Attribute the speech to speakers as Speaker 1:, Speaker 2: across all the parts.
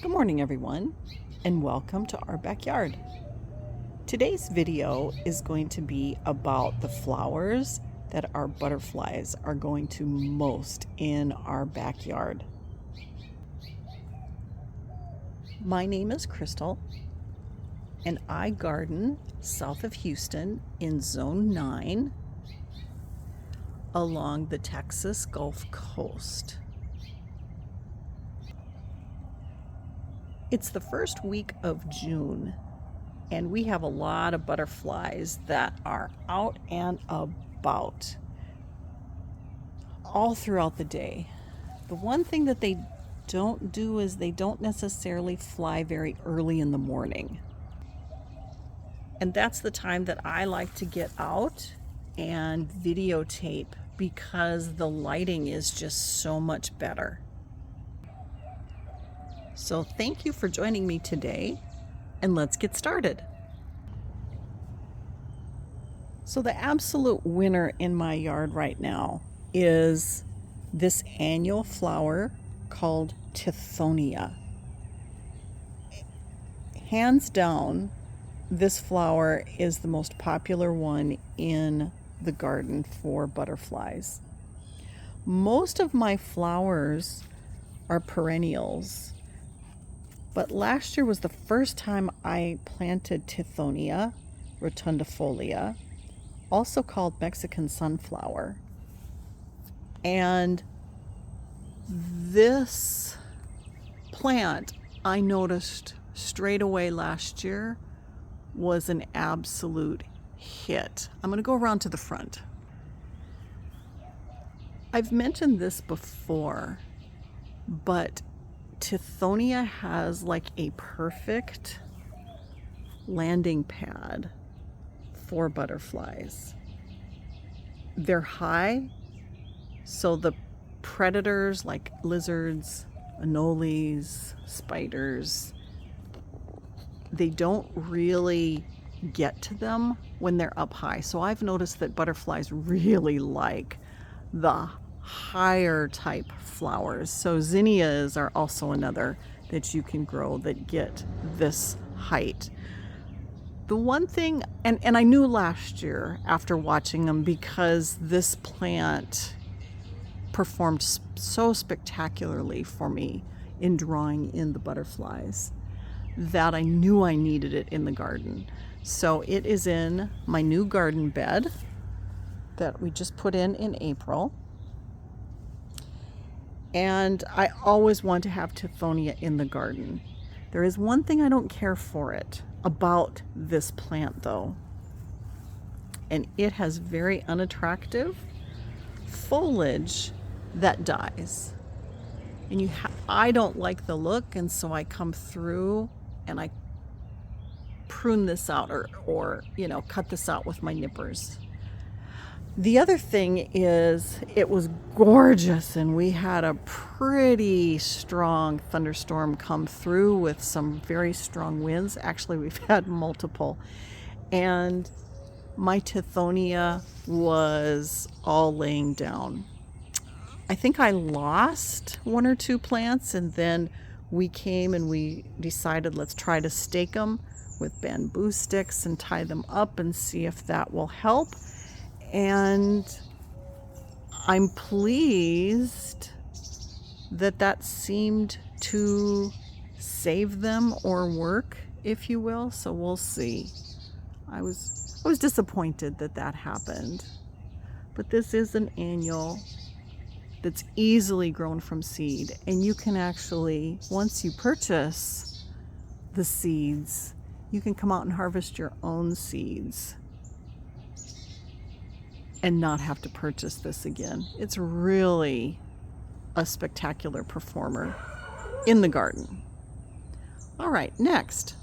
Speaker 1: Good morning everyone, and welcome to our backyard. Today's video is going to be about the flowers that our butterflies are going to most in our backyard. My name is Crystal, and I garden south of Houston in Zone 9 along the Texas Gulf Coast. It's the first week of June, and we have a lot of butterflies that are out and about all throughout the day. The one thing that they don't do is they don't necessarily fly very early in the morning. And that's the time that I like to get out and videotape because the lighting is just so much better. So thank you for joining me today, and let's get started. So the absolute winner in my yard right now is this annual flower called Tithonia. Hands down, this flower is the most popular one in the garden for butterflies. Most of my flowers are perennials. But last year was the first time I planted Tithonia rotundifolia, also called Mexican sunflower. And this plant, I noticed straight away last year, was an absolute hit. I'm going to go around to the front. I've mentioned this before, but Tithonia has like a perfect landing pad for butterflies. They're high, so the predators like lizards, anoles, spiders, they don't really get to them when they're up high. So I've noticed that butterflies really like the higher type flowers. So zinnias are also another that you can grow that get this height. The one thing, and I knew last year after watching them, because this plant performed so spectacularly for me in drawing in the butterflies, that I knew I needed it in the garden. So it is in my new garden bed that we just put in April. And I always want to have Tithonia in the garden. There is one thing I don't care for it about this plant though. And it has very unattractive foliage that dies. And I don't like the look, and so I come through and I prune this out or cut this out with my nippers. The other thing is it was gorgeous, and we had a pretty strong thunderstorm come through with some very strong winds. Actually, we've had multiple. And my Tithonia was all laying down. I think I lost one or two plants, and then we came and we decided let's try to stake them with bamboo sticks and tie them up and see if that will help. And I'm pleased that seemed to save them or work, if you will. So we'll see. I was disappointed that happened. But this is an annual that's easily grown from seed. And you can actually, once you purchase the seeds, you can come out and harvest your own seeds and not have to purchase this again. It's really a spectacular performer in the garden. All right, next.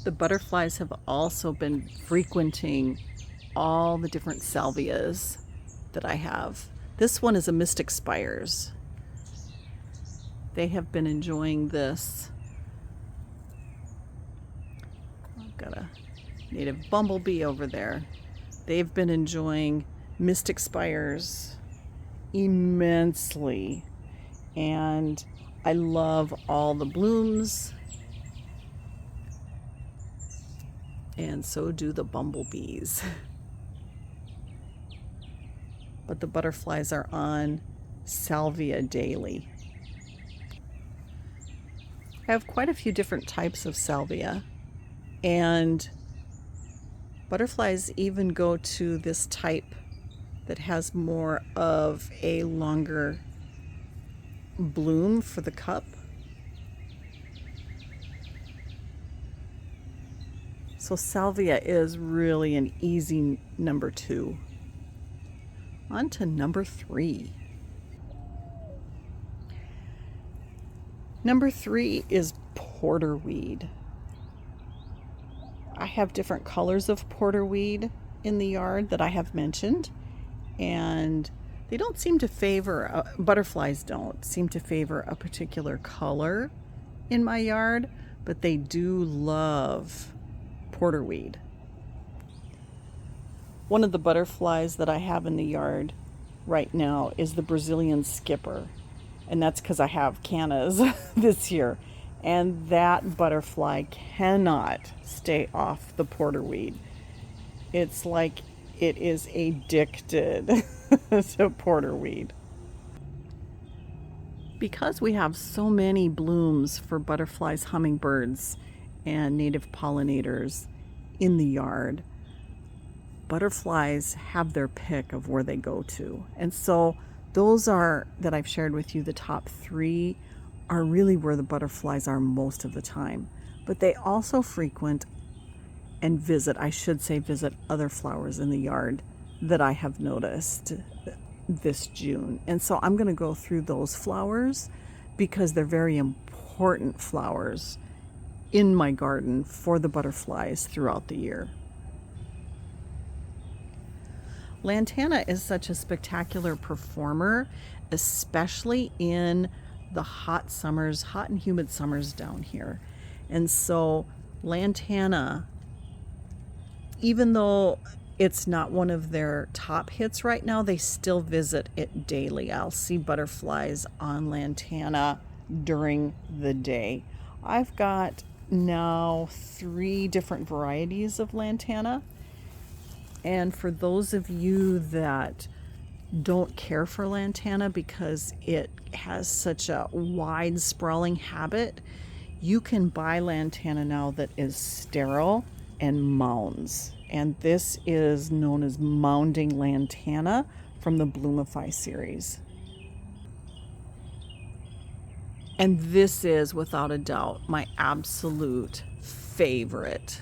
Speaker 1: The butterflies have also been frequenting all the different salvias that I have. This one is a Mystic Spires. They have been enjoying this. I've got a native bumblebee over there. They've been enjoying Mystic Spires immensely. and I love all the blooms, and so do the bumblebees. But the butterflies are on Salvia daily. I have quite a few different types of Salvia, and butterflies even go to this type that has more of a longer bloom for the cup. So Salvia is really an easy number 2. On to number 3. Number 3 is Porterweed. I have different colors of Porterweed in the yard that I have mentioned, and they don't seem to favor, butterflies don't seem to favor a particular color in my yard, but they do love Porterweed. One of the butterflies that I have in the yard right now is the Brazilian skipper, and that's because I have cannas this year, and that butterfly cannot stay off the Porterweed. It's like it is addicted to Porterweed. Because we have so many blooms for butterflies, hummingbirds, and native pollinators in the yard, butterflies have their pick of where they go to. And so those are, that I've shared with you, the top 3 are really where the butterflies are most of the time. But they also frequent and visit, I should say visit, other flowers in the yard that I have noticed this June. And so I'm going to go through those flowers because they're very important flowers in my garden for the butterflies throughout the year. Lantana is such a spectacular performer, especially in the hot summers, hot and humid summers down here. And so Lantana, even though it's not one of their top hits right now, they still visit it daily. I'll see butterflies on Lantana during the day. I've got now 3 different varieties of Lantana. And for those of you that don't care for Lantana because it has such a wide sprawling habit, you can buy Lantana now that is sterile and mounds. And this is known as mounding Lantana from the Bloomify series. And this is, without a doubt, my absolute favorite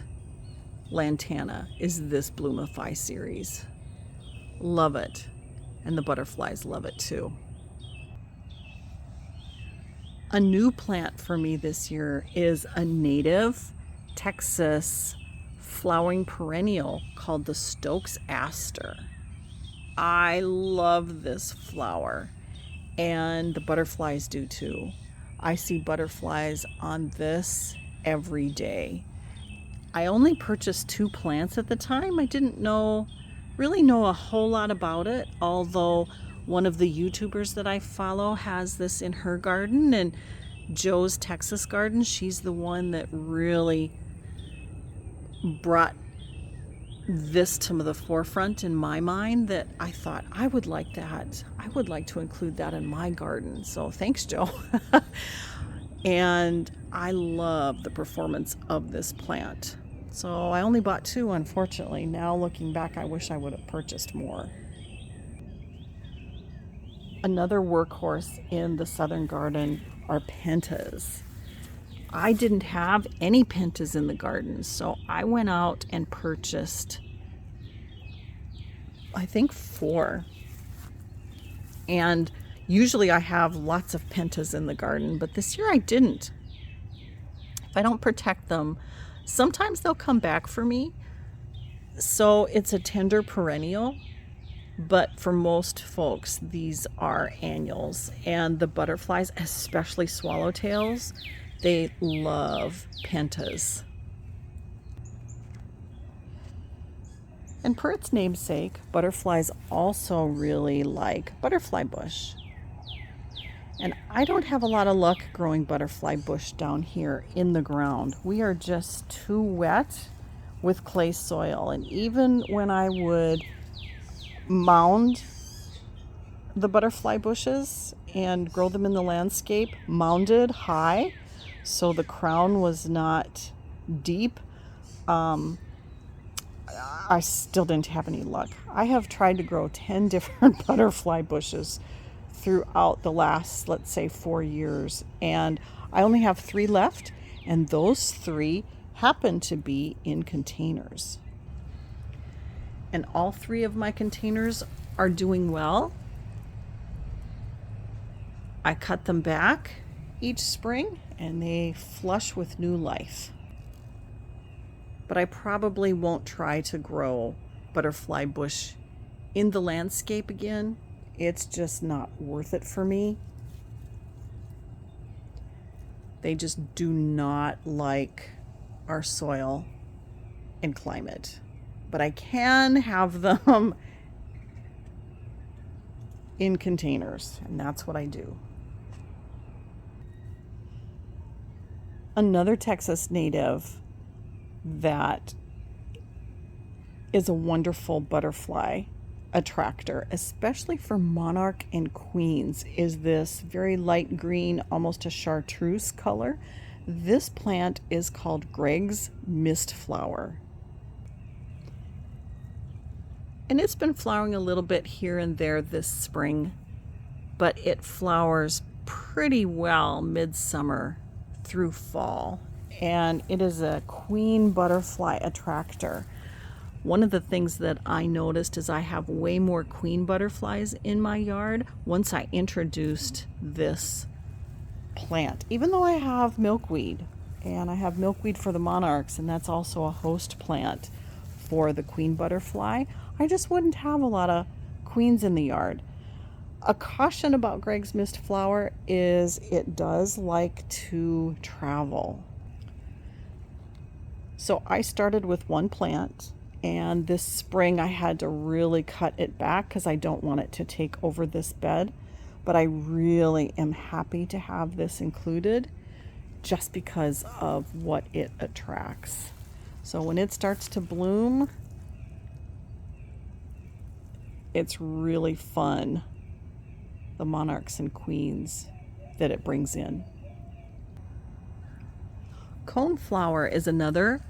Speaker 1: Lantana is this Bloomify series. Love it. And the butterflies love it too. A new plant for me this year is a native Texas flowering perennial called the Stoke's Aster. I love this flower, and the butterflies do too. I see butterflies on this every day. I only purchased 2 plants at the time. I didn't really know a whole lot about it, although one of the YouTubers that I follow has this in her garden, and Joe's Texas Garden, she's the one that really brought this to the forefront in my mind, that I thought I would like that. I would like to include that in my garden. So thanks, Joe. And I love the performance of this plant. So I only bought 2, unfortunately. Now looking back, I wish I would have purchased more. Another workhorse in the southern garden are Pentas. I didn't have any Pentas in the garden, so I went out and purchased, I think, 4. And usually I have lots of Pentas in the garden, but this year I didn't. If I don't protect them, sometimes they'll come back for me. So it's a tender perennial, but for most folks, these are annuals. And the butterflies, especially swallowtails, they love Pentas. And per its namesake, butterflies also really like butterfly bush. And I don't have a lot of luck growing butterfly bush down here in the ground. We are just too wet with clay soil. And even when I would mound the butterfly bushes and grow them in the landscape, mounded high, so the crown was not deep, I still didn't have any luck. I have tried to grow 10 different butterfly bushes throughout the last, let's say, 4 years, and I only have 3 left, and those 3 happen to be in containers. And all 3 of my containers are doing well. I cut them back each spring and they flush with new life. But I probably won't try to grow butterfly bush in the landscape again. It's just not worth it for me. They just do not like our soil and climate. But I can have them in containers, and that's what I do. Another Texas native that is a wonderful butterfly attractor, especially for monarch and queens, is this very light green, almost a chartreuse color. This plant is called Gregg's mist flower. And it's been flowering a little bit here and there this spring, but it flowers pretty well midsummer through fall. And it is a queen butterfly attractor. One of the things that I noticed is I have way more queen butterflies in my yard once I introduced this plant. Even though I have milkweed, and I have milkweed for the monarchs, and that's also a host plant for the queen butterfly, I just wouldn't have a lot of queens in the yard. A caution about Gregg's mist flower is it does like to travel. So I started with one plant, and this spring I had to really cut it back because I don't want it to take over this bed. But I really am happy to have this included just because of what it attracts. So when it starts to bloom, it's really fun, the monarchs and queens that it brings in. Coneflower is another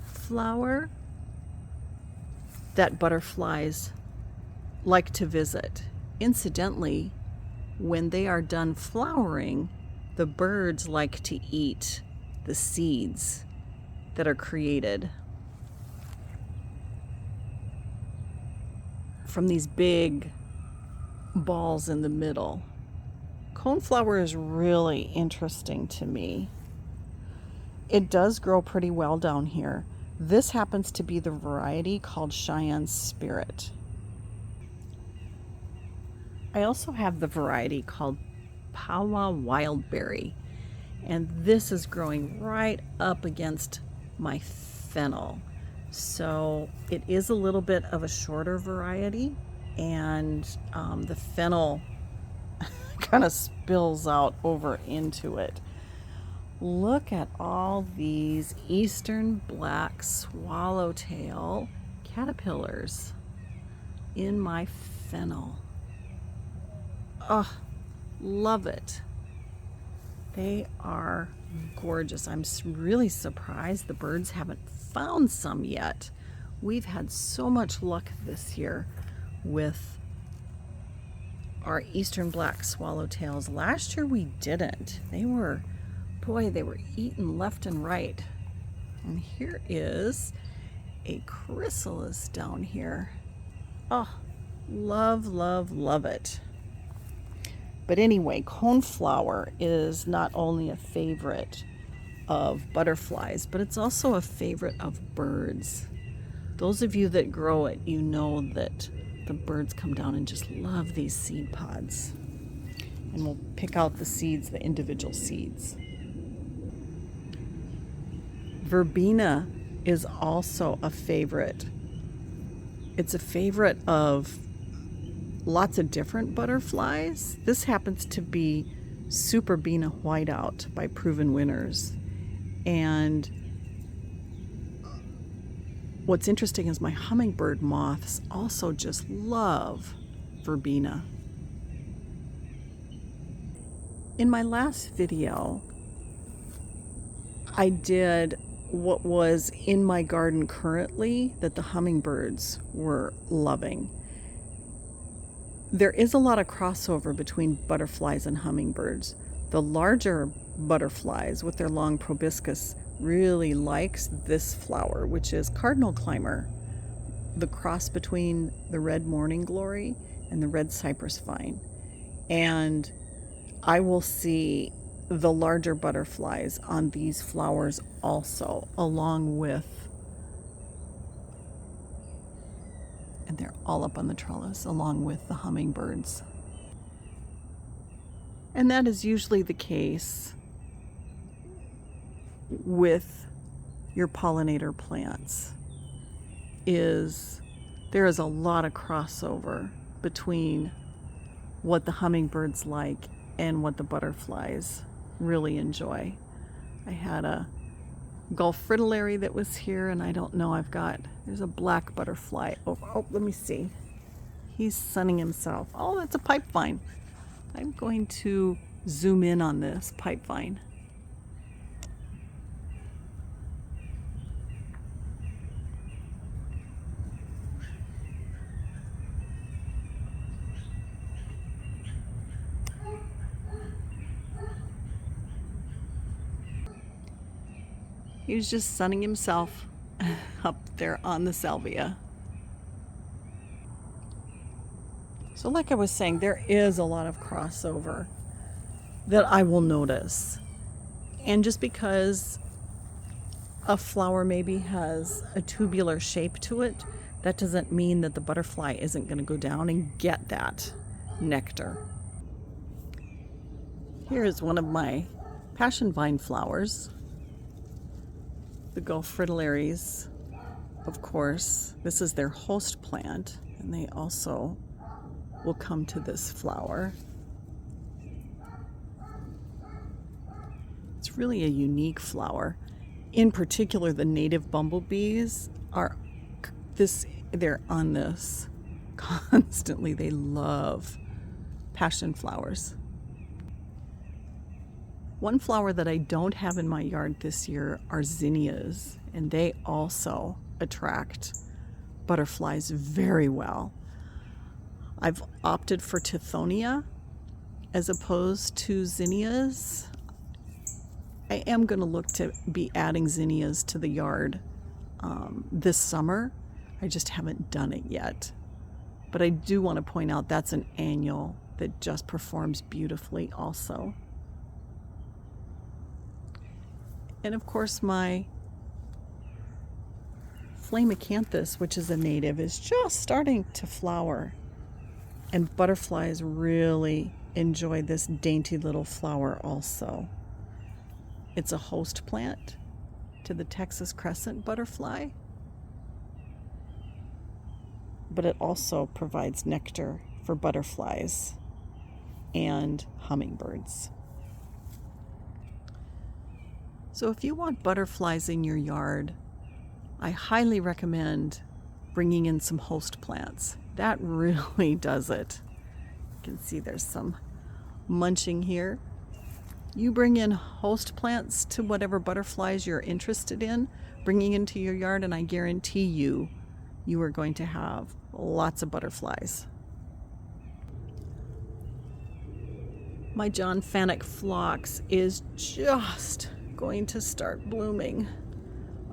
Speaker 1: flower that butterflies like to visit. Incidentally, when they are done flowering, the birds like to eat the seeds that are created from these big balls in the middle. Coneflower is really interesting to me. It does grow pretty well down here. This happens to be the variety called Cheyenne Spirit. I also have the variety called Pawa Wildberry, and this is growing right up against my fennel. So it is a little bit of a shorter variety, and the fennel kind of spills out over into it. Look at all these eastern black swallowtail caterpillars in my fennel. Oh, love it. They are gorgeous. I'm really surprised the birds haven't found some yet. We've had so much luck this year with our eastern black swallowtails. Last year we didn't. They were eaten left and right. And here is a chrysalis down here. Oh, love, love, love it. But anyway, coneflower is not only a favorite of butterflies, but it's also a favorite of birds. Those of you that grow it, you know that the birds come down and just love these seed pods. And we'll pick out the seeds, the individual seeds. Verbena is also a favorite. It's a favorite of lots of different butterflies. This happens to be Verbena Whiteout by Proven Winners. And what's interesting is my hummingbird moths also just love verbena. In my last video, I did what was in my garden currently that the hummingbirds were loving. There is a lot of crossover between butterflies and hummingbirds. The larger butterflies with their long proboscis really likes this flower, which is Cardinal Climber, the cross between the red morning glory and the red cypress vine. And I will see the larger butterflies on these flowers also, along with, and they're all up on the trellis, along with the hummingbirds. And that is usually the case with your pollinator plants, is there is a lot of crossover between what the hummingbirds like and what the butterflies really enjoy. I had a Gulf fritillary that was here, and I don't know, there's a black butterfly over, oh, let me see. He's sunning himself. Oh, that's a pipevine. I'm going to zoom in on this pipevine. He was just sunning himself up there on the Salvia. So like I was saying, there is a lot of crossover that I will notice. And just because a flower maybe has a tubular shape to it, that doesn't mean that the butterfly isn't going to go down and get that nectar. Here is one of my passion vine flowers. The Gulf fritillaries, of course, this is their host plant, and they also will come to this flower. It's really a unique flower. In particular, the native bumblebees they're on this constantly. They love passion flowers. One flower that I don't have in my yard this year are zinnias, and they also attract butterflies very well. I've opted for Tithonia as opposed to zinnias. I am going to look to be adding zinnias to the yard this summer. I just haven't done it yet. But I do want to point out that's an annual that just performs beautifully also. And of course my flame Acanthus, which is a native, is just starting to flower. And butterflies really enjoy this dainty little flower also. It's a host plant to the Texas crescent butterfly, but it also provides nectar for butterflies and hummingbirds. So if you want butterflies in your yard, I highly recommend bringing in some host plants. That really does it. You can see there's some munching here. You bring in host plants to whatever butterflies you're interested in, bringing into your yard, and I guarantee you, you are going to have lots of butterflies. My John Fanick Phlox is just going to start blooming.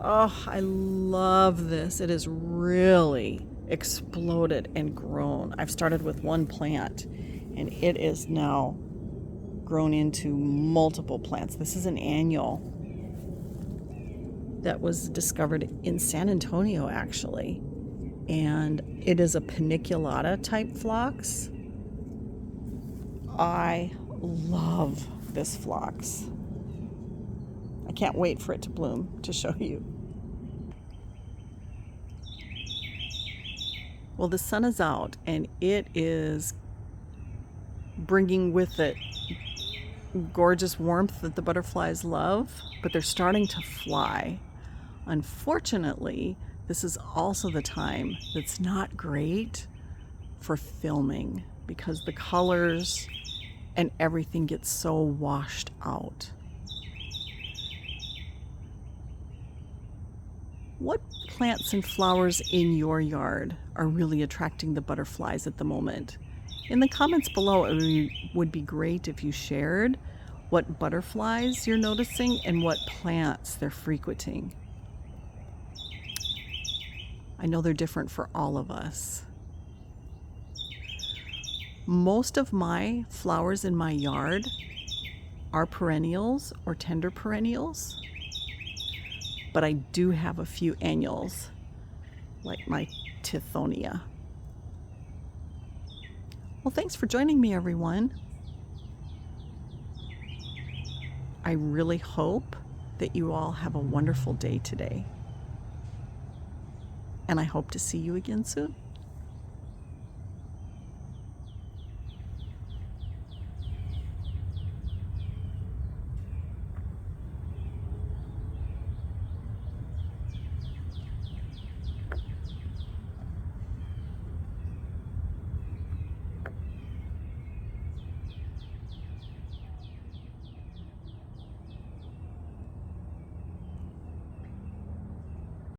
Speaker 1: Oh, I love this. It has really exploded and grown. I've started with one plant and it is now grown into multiple plants. This is an annual that was discovered in San Antonio actually, and it is a paniculata type phlox. I love this phlox. I can't wait for it to bloom to show you. Well, the sun is out and it is bringing with it gorgeous warmth that the butterflies love, but they're starting to fly. Unfortunately, this is also the time that's not great for filming because the colors and everything gets so washed out. What plants and flowers in your yard are really attracting the butterflies at the moment? In the comments below, it would be great if you shared what butterflies you're noticing and what plants they're frequenting. I know they're different for all of us. Most of my flowers in my yard are perennials or tender perennials, but I do have a few annuals, like my Tithonia. Well, thanks for joining me, everyone. I really hope that you all have a wonderful day today. And I hope to see you again soon.